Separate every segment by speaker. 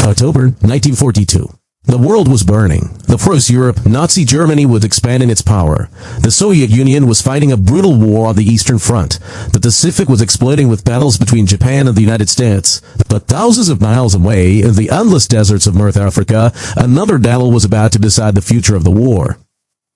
Speaker 1: October 1942. The world was burning. The pro-Europe, Nazi Germany was expanding its power. The Soviet Union was fighting a brutal war on the Eastern Front. The Pacific was exploding with battles between Japan and the United States. But thousands of miles away, in the endless deserts of North Africa, another battle was about to decide the future of the war.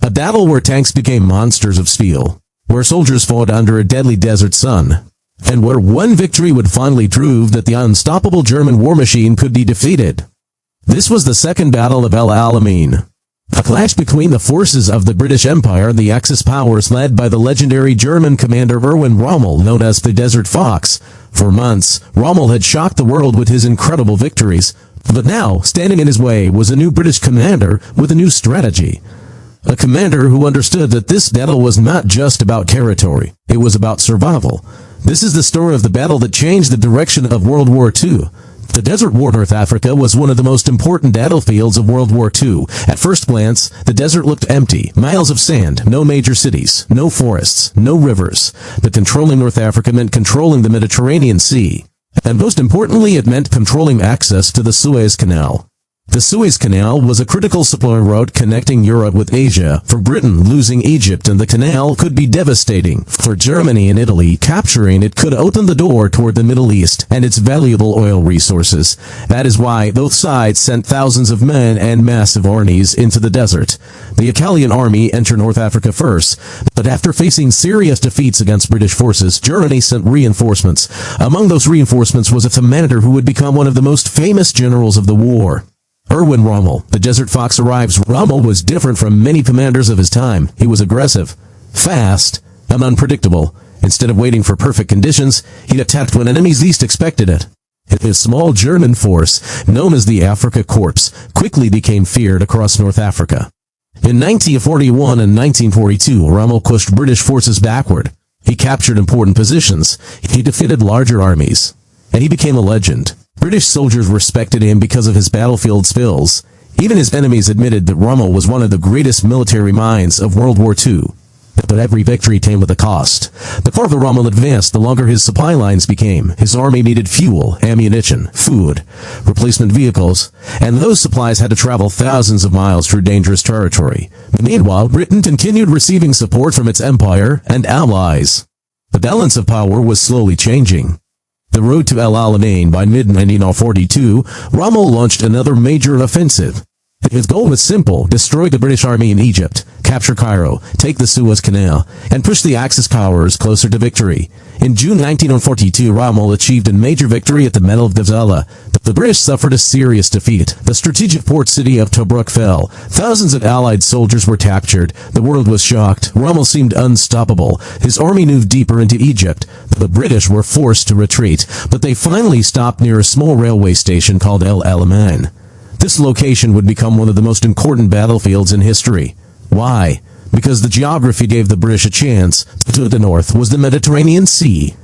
Speaker 1: A battle where tanks became monsters of steel, where soldiers fought under a deadly desert sun, and where one victory would finally prove that the unstoppable German war machine could be defeated. This was the Second Battle of El Alamein, a clash between the forces of the British Empire and the Axis powers led by the legendary German commander Erwin Rommel, known as the Desert Fox. For months, Rommel had shocked the world with his incredible victories, but now, standing in his way, was a new British commander with a new strategy. A commander who understood that this battle was not just about territory, it was about survival. This is the story of the battle that changed the direction of World War II. The Desert War North Africa was one of the most important battlefields of World War II. At first glance, the desert looked empty. Miles of sand, no major cities, no forests, no rivers. But controlling North Africa meant controlling the Mediterranean Sea. And most importantly, it meant controlling access to the Suez Canal. The Suez Canal was a critical supply route connecting Europe with Asia. For Britain, losing Egypt and the canal could be devastating. For Germany and Italy, capturing it could open the door toward the Middle East and its valuable oil resources. That is why both sides sent thousands of men and massive armies into the desert. The Italian army entered North Africa first, but after facing serious defeats against British forces, Germany sent reinforcements. Among those reinforcements was a commander who would become one of the most famous generals of the war. Erwin Rommel, the Desert Fox, arrives. Rommel was different from many commanders of his time. He was aggressive, fast, and unpredictable. Instead of waiting for perfect conditions, he attacked when enemies least expected it. His small German force, known as the Afrika Korps, quickly became feared across North Africa. In 1941 and 1942, Rommel pushed British forces backward. He captured important positions. He defeated larger armies. And he became a legend. British soldiers respected him because of his battlefield skills. Even his enemies admitted that Rommel was one of the greatest military minds of World War II. But every victory came with a cost. The farther Rommel advanced, the longer his supply lines became. His army needed fuel, ammunition, food, replacement vehicles, and those supplies had to travel thousands of miles through dangerous territory. Meanwhile, Britain continued receiving support from its empire and allies. The balance of power was slowly changing. The road to El Alamein. By mid-1942, Rommel launched another major offensive. His goal was simple: destroy the British army in Egypt, capture Cairo, take the Suez Canal, and push the Axis powers closer to victory. In June 1942, Rommel achieved a major victory at the Battle of Gazala. The British suffered a serious defeat. The strategic port city of Tobruk fell. Thousands of Allied soldiers were captured. The world was shocked. Rommel seemed unstoppable. His army moved deeper into Egypt. The British were forced to retreat, but they finally stopped near a small railway station called El Alamein. This location would become one of the most important battlefields in history. Why? Because the geography gave the British a chance. To the north was the Mediterranean Sea.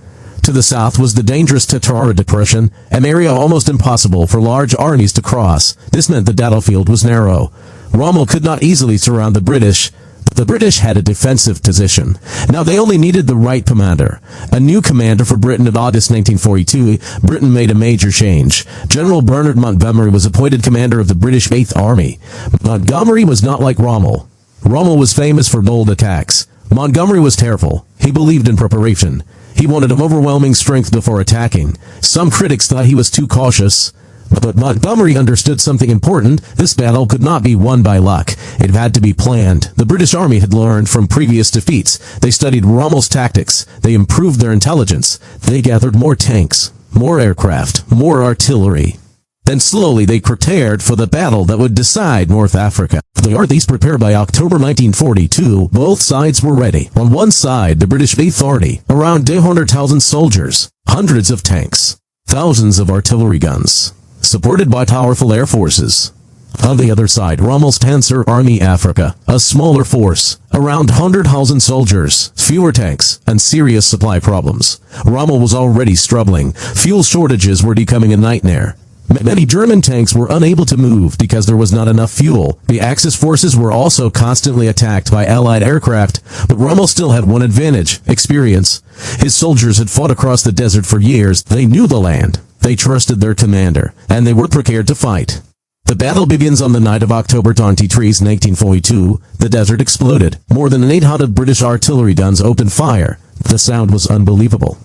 Speaker 1: To the south was the dangerous Tatar Depression, an area almost impossible for large armies to cross. This meant the battlefield was narrow. Rommel could not easily surround the British. The British had a defensive position. Now they only needed the right commander. A new commander for Britain in August 1942, Britain made a major change. General Bernard Montgomery was appointed commander of the British Eighth Army. Montgomery was not like Rommel. Rommel was famous for bold attacks. Montgomery was careful. He believed in preparation. He wanted overwhelming strength before attacking. Some critics thought he was too cautious. But Montgomery understood something important. This battle could not be won by luck. It had to be planned. The British army had learned from previous defeats. They studied Rommel's tactics. They improved their intelligence. They gathered more tanks, more aircraft, more artillery. Then slowly they prepared for the battle that would decide North Africa. The armies prepared. By October 1942, both sides were ready. On one side, the British Eighth Army, around 200,000 soldiers, hundreds of tanks, thousands of artillery guns, supported by powerful air forces. On the other side, Rommel's Panzer Army Africa, a smaller force, around 100,000 soldiers, fewer tanks, and serious supply problems. Rommel was already struggling. Fuel shortages were becoming a nightmare. Many German tanks were unable to move because there was not enough fuel. The Axis forces were also constantly attacked by Allied aircraft, but Rommel still had one advantage: experience. His soldiers had fought across the desert for years. They knew the land. They trusted their commander, and they were prepared to fight. The battle begins on the night of October 23, 1942. The desert exploded. More than 800 British artillery guns opened fire. The sound was unbelievable.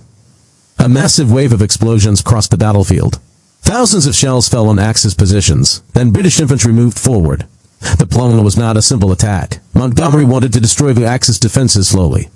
Speaker 1: A massive wave of explosions crossed the battlefield. Thousands of shells fell on Axis positions. Then British infantry moved forward. The plan was not a simple attack. Montgomery wanted to destroy the Axis defenses slowly.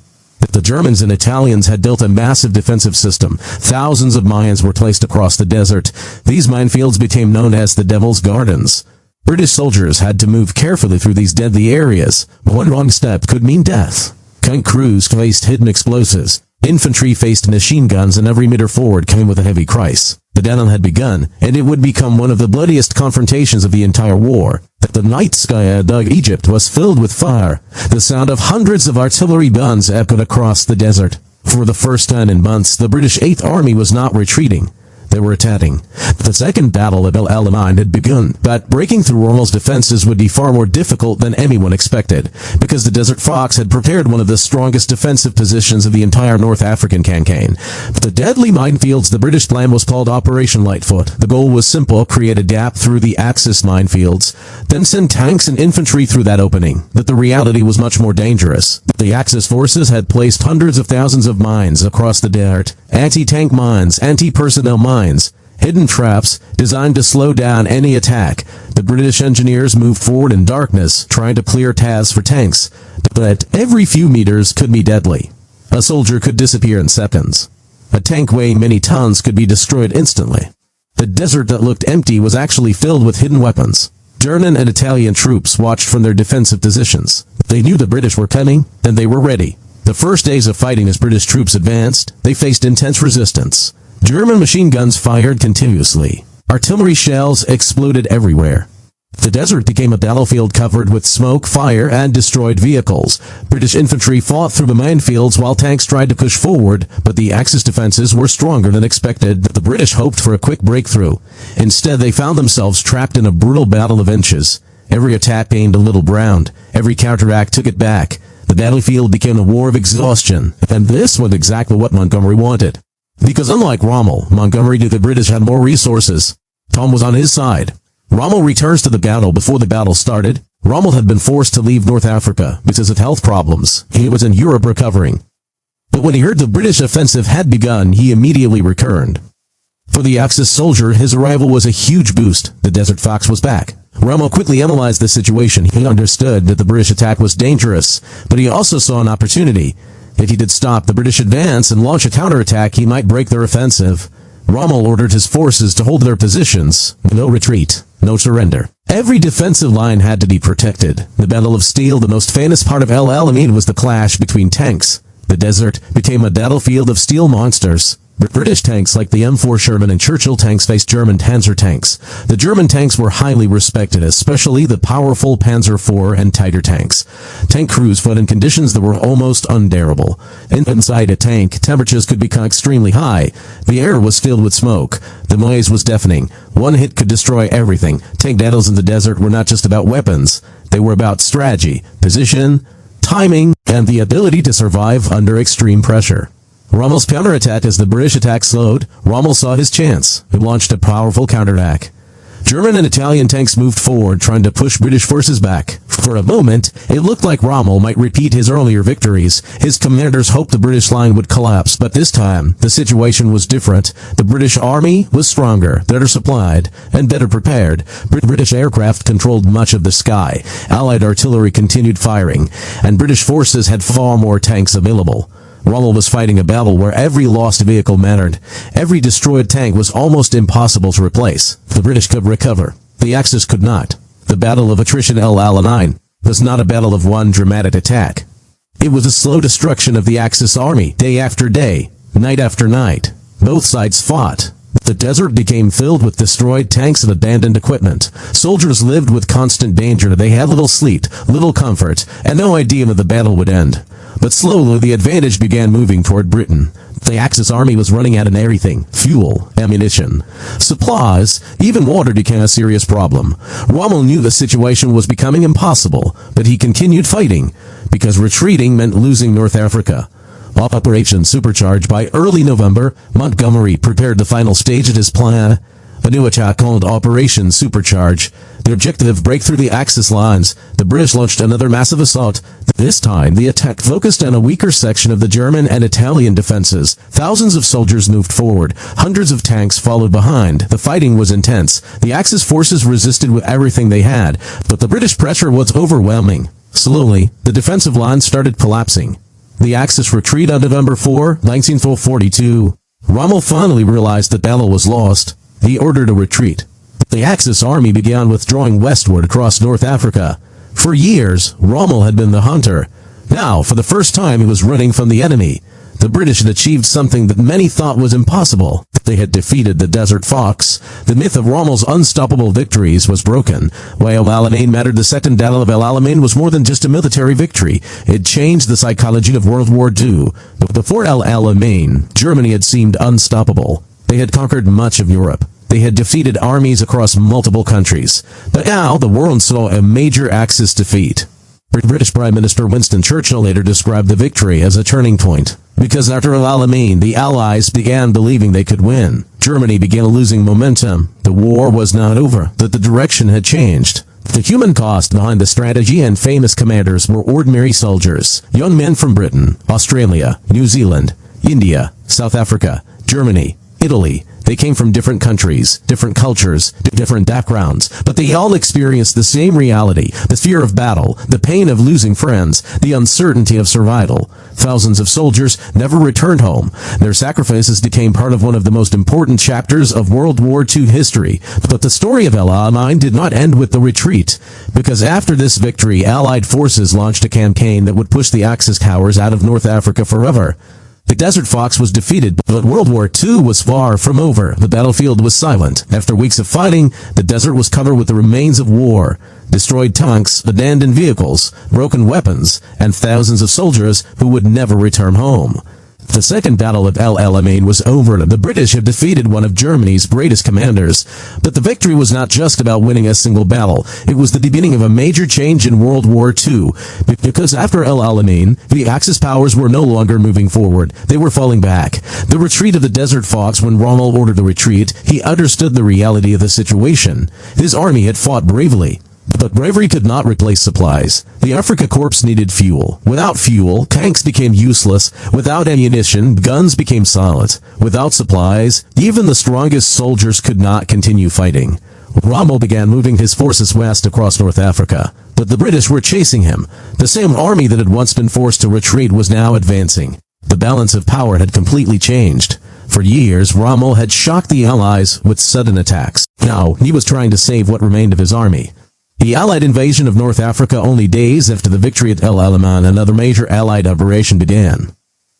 Speaker 1: The Germans and Italians had built a massive defensive system. Thousands of mines were placed across the desert. These minefields became known as the Devil's Gardens. British soldiers had to move carefully through these deadly areas. One wrong step could mean death. Tank crews faced hidden explosives. Infantry faced machine guns, and every meter forward came with a heavy price. The battle had begun, and it would become one of the bloodiest confrontations of the entire war. The night sky above Egypt was filled with fire. The sound of hundreds of artillery guns echoed across the desert. For the first time in months, the British Eighth Army was not retreating. They were attacking. The second battle of Alamein had begun, but breaking through Rommel's defenses would be far more difficult than anyone expected, because the Desert Fox had prepared one of the strongest defensive positions of the entire North African campaign. The deadly minefields, the British plan was called Operation Lightfoot. The goal was simple: create a gap through the Axis minefields, then send tanks and infantry through that opening. But the reality was much more dangerous. The Axis forces had placed hundreds of thousands of mines across the desert. Anti-tank mines, anti-personnel mines, hidden traps designed to slow down any attack. The British engineers moved forward in darkness, trying to clear paths for tanks, but every few meters could be deadly. A soldier could disappear in seconds. A tank weighing many tons could be destroyed instantly. The desert that looked empty was actually filled with hidden weapons. German and Italian troops watched from their defensive positions. They knew the British were coming, and they were ready. The first days of fighting as British troops advanced, they faced intense resistance. German machine guns fired continuously. Artillery shells exploded everywhere. The desert became a battlefield covered with smoke, fire, and destroyed vehicles. British infantry fought through the minefields while tanks tried to push forward, but the Axis defenses were stronger than expected. The British hoped for a quick breakthrough. Instead, they found themselves trapped in a brutal battle of inches. Every attack gained a little ground. Every counterattack took it back. The battlefield became a war of exhaustion, and this was exactly what Montgomery wanted. Because unlike Rommel, Montgomery knew the British had more resources. Tom was on his side. Rommel returns to the battle before the battle started. Rommel had been forced to leave North Africa because of health problems. He was in Europe recovering. But when he heard the British offensive had begun, he immediately returned. For the Axis soldier, his arrival was a huge boost. The Desert Fox was back. Rommel quickly analyzed the situation. He understood that the British attack was dangerous, but he also saw an opportunity. If he did stop the British advance and launch a counterattack, he might break their offensive. Rommel ordered his forces to hold their positions. No retreat, no surrender. Every defensive line had to be protected. The Battle of Steel, the most famous part of Alamein, was the clash between tanks. The desert became a battlefield of steel monsters. British tanks like the M4 Sherman and Churchill tanks faced German Panzer tanks. The German tanks were highly respected, especially the powerful Panzer IV and Tiger tanks. Tank crews fought in conditions that were almost unbearable. Inside a tank, temperatures could become extremely high. The air was filled with smoke. The noise was deafening. One hit could destroy everything. Tank battles in the desert were not just about weapons. They were about strategy, position, timing, and the ability to survive under extreme pressure. Rommel's counterattack as the British attack slowed. Rommel saw his chance. He launched a powerful counterattack. German and Italian tanks moved forward, trying to push British forces back. For a moment, it looked like Rommel might repeat his earlier victories. His commanders hoped the British line would collapse, but this time, the situation was different. The British army was stronger, better supplied, and better prepared. British aircraft controlled much of the sky. Allied artillery continued firing, and British forces had far more tanks available. Rommel was fighting a battle where every lost vehicle mattered. Every destroyed tank was almost impossible to replace. The British could recover. The Axis could not. The Battle of Attrition El Alamein was not a battle of one dramatic attack. It was a slow destruction of the Axis army, day after day, night after night. Both sides fought. The desert became filled with destroyed tanks and abandoned equipment. Soldiers lived with constant danger. They had little sleep, little comfort, and no idea when the battle would end. But slowly the advantage began moving toward Britain. The Axis army was running out of everything: fuel, ammunition, supplies, even water became a serious problem. Rommel knew the situation was becoming impossible, but he continued fighting, because retreating meant losing North Africa. Operation Supercharge. By early November, Montgomery prepared the final stage of his plan, a new attack called Operation Supercharge. The objective: break through the Axis lines. The British launched another massive assault. This time, the attack focused on a weaker section of the German and Italian defenses. Thousands of soldiers moved forward. Hundreds of tanks followed behind. The fighting was intense. The Axis forces resisted with everything they had, but the British pressure was overwhelming. Slowly, the defensive lines started collapsing. The Axis retreat on November 4, 1942. Rommel finally realized that battle was lost. He ordered a retreat. The Axis army began withdrawing westward across North Africa. For years, Rommel had been the hunter. Now, for the first time, he was running from the enemy. The British had achieved something that many thought was impossible. They had defeated the Desert Fox. The myth of Rommel's unstoppable victories was broken. While Alamein mattered, the Second Battle of Alamein was more than just a military victory. It changed the psychology of World War II. Before Alamein, Germany had seemed unstoppable. They had conquered much of Europe. They had defeated armies across multiple countries. But now, the world saw a major Axis defeat. British Prime Minister Winston Churchill later described the victory as a turning point. Because after Alamein, the Allies began believing they could win. Germany began losing momentum. The war was not over, that the direction had changed. The human cost behind the strategy and famous commanders were ordinary soldiers, young men from Britain, Australia, New Zealand, India, South Africa, Germany, Italy. They came from different countries, different cultures, different backgrounds, but they all experienced the same reality: the fear of battle, the pain of losing friends, the uncertainty of survival. Thousands of soldiers never returned home. Their sacrifices became part of one of the most important chapters of World War II history. But the story of Alamein did not end with the retreat, because after this victory, Allied forces launched a campaign that would push the Axis powers out of North Africa forever. The Desert Fox was defeated, but World War II was far from over. The battlefield was silent. After weeks of fighting, the desert was covered with the remains of war. Destroyed tanks, abandoned vehicles, broken weapons, and thousands of soldiers who would never return home. The Second Battle of Alamein was over. The British had defeated one of Germany's greatest commanders. But the victory was not just about winning a single battle. It was the beginning of a major change in World War II. Because after Alamein, the Axis powers were no longer moving forward. They were falling back. The retreat of the Desert Fox. When Rommel ordered the retreat, he understood the reality of the situation. His army had fought bravely. But bravery could not replace supplies. The Afrika Korps needed fuel. Without fuel, tanks became useless. Without ammunition, guns became silent. Without supplies, even the strongest soldiers could not continue fighting. Rommel began moving his forces west across North Africa. But the British were chasing him. The same army that had once been forced to retreat was now advancing. The balance of power had completely changed. For years, Rommel had shocked the Allies with sudden attacks. Now, he was trying to save what remained of his army. The Allied invasion of North Africa only days after the victory at Alamein, another major Allied operation began.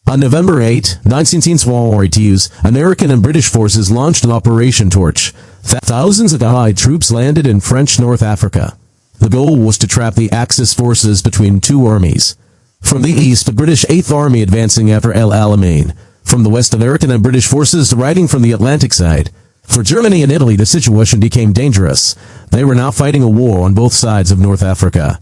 Speaker 1: On November 8, 1942, American and British forces launched an Operation Torch. Thousands of Allied troops landed in French North Africa. The goal was to trap the Axis forces between two armies. From the east, the British 8th Army advancing after Alamein. From the west, American and British forces riding from the Atlantic side. For Germany and Italy, the situation became dangerous. They were now fighting a war on both sides of North Africa.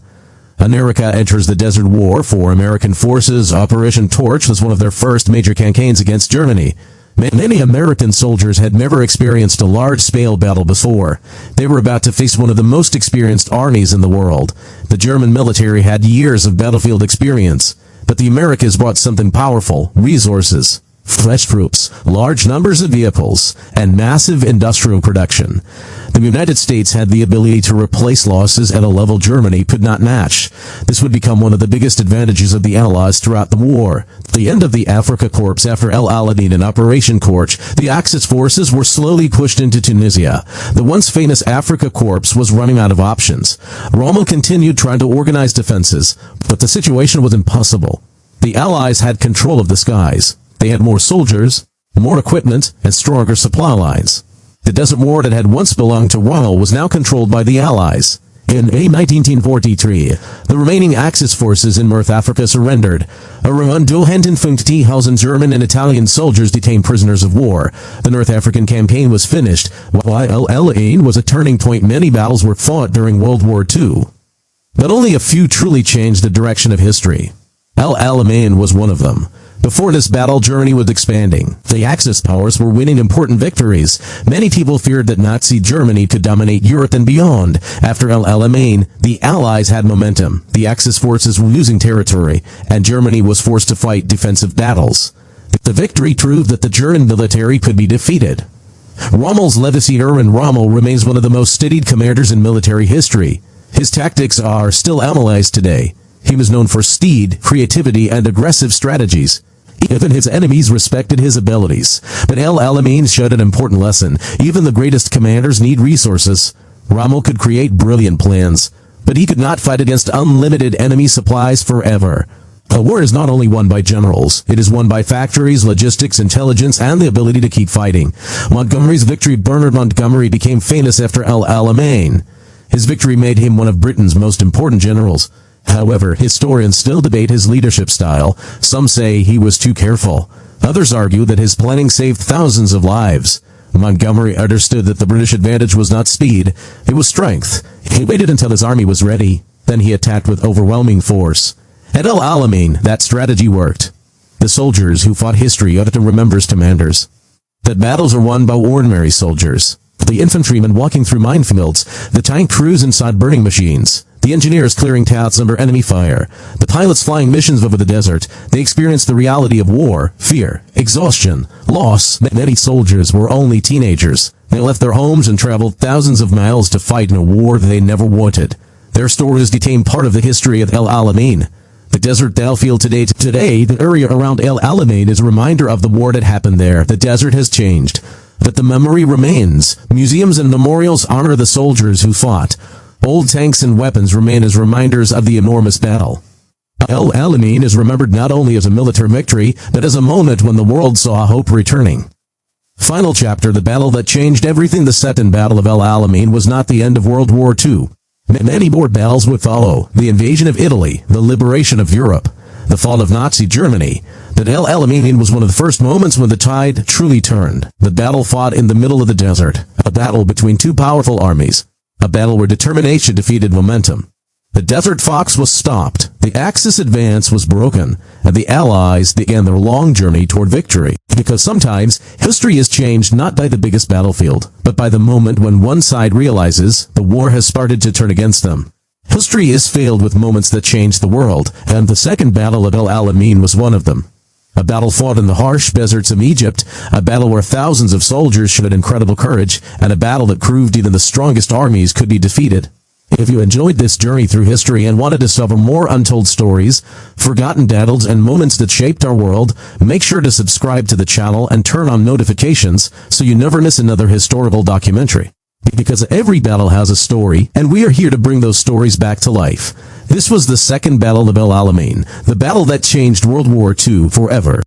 Speaker 1: America enters the Desert War for American forces. Operation Torch was one of their first major campaigns against Germany. Many American soldiers had never experienced a large-scale battle before. They were about to face one of the most experienced armies in the world. The German military had years of battlefield experience, but the Americans brought something powerful: resources. Fresh troops, large numbers of vehicles, and massive industrial production. The United States had the ability to replace losses at a level Germany could not match. This would become one of the biggest advantages of the Allies throughout the war. The end of the Afrika Korps after Alamein and Operation Torch, the Axis forces were slowly pushed into Tunisia. The once famous Afrika Korps was running out of options. Rommel continued trying to organize defenses, but the situation was impossible. The Allies had control of the skies. They had more soldiers, more equipment, and stronger supply lines. The desert war that had once belonged to Rommel was now controlled by the Allies. In May 1943, the remaining Axis forces in North Africa surrendered. Around 250,000 German and Italian soldiers detained prisoners of war. The North African campaign was finished. While Alamein was a turning point, many battles were fought during World War II. But only a few truly changed the direction of history. Alamein was one of them. Before this battle, Germany was expanding. The Axis powers were winning important victories. Many people feared that Nazi Germany could dominate Europe and beyond. After El Alamein, the Allies had momentum. The Axis forces were losing territory, and Germany was forced to fight defensive battles. The victory proved that the German military could be defeated. Rommel's legacy. Erwin Rommel remains one of the most studied commanders in military history. His tactics are still analyzed today. He was known for speed, creativity, and aggressive strategies. Even his enemies respected his abilities. But El Alamein showed an important lesson. Even the greatest commanders need resources. Rommel could create brilliant plans, but he could not fight against unlimited enemy supplies forever. A war is not only won by generals, it is won by factories, logistics, intelligence, and the ability to keep fighting. Montgomery's victory. Bernard Montgomery became famous after El Alamein. His victory made him one of Britain's most important generals. However, historians still debate his leadership style. Some say he was too careful. Others argue that his planning saved thousands of lives. Montgomery understood that the British advantage was not speed, it was strength. He waited until his army was ready. Then he attacked with overwhelming force. At El Alamein, that strategy worked. The soldiers who fought history often remembers commanders. That battles are won by ordinary soldiers. The infantrymen walking through minefields, the tank crews inside burning machines, the engineers clearing paths under enemy fire, the pilots flying missions over the desert. They experienced the reality of war, fear, exhaustion, loss. Many soldiers were only teenagers. They left their homes and traveled thousands of miles to fight in a war they never wanted. Their stories became part of the history of El Alamein. The desert battlefield today, the area around El Alamein is a reminder of the war that happened there. The desert has changed, but the memory remains. Museums and memorials honor the soldiers who fought. Old tanks and weapons remain as reminders of the enormous battle. El Alamein is remembered not only as a military victory, but as a moment when the world saw hope returning. Final chapter. The battle that changed everything. The Second Battle of El Alamein was not the end of World War II. Many more battles would follow. The invasion of Italy, the liberation of Europe, the fall of Nazi Germany. But El Alamein was one of the first moments when the tide truly turned. The battle fought in the middle of the desert. A battle between two powerful armies. A battle where determination defeated momentum. The Desert Fox was stopped. The Axis advance was broken. And the Allies began their long journey toward victory. Because sometimes, history is changed not by the biggest battlefield, but by the moment when one side realizes the war has started to turn against them. History is filled with moments that changed the world, and the Second Battle of El Alamein was one of them. A battle fought in the harsh deserts of Egypt, a battle where thousands of soldiers showed incredible courage, and a battle that proved even the strongest armies could be defeated. If you enjoyed this journey through history and want to discover more untold stories, forgotten battles, and moments that shaped our world, make sure to subscribe to the channel and turn on notifications so you never miss another historical documentary. Because every battle has a story, and we are here to bring those stories back to life. This was the Second Battle of El Alamein, the battle that changed World War II forever.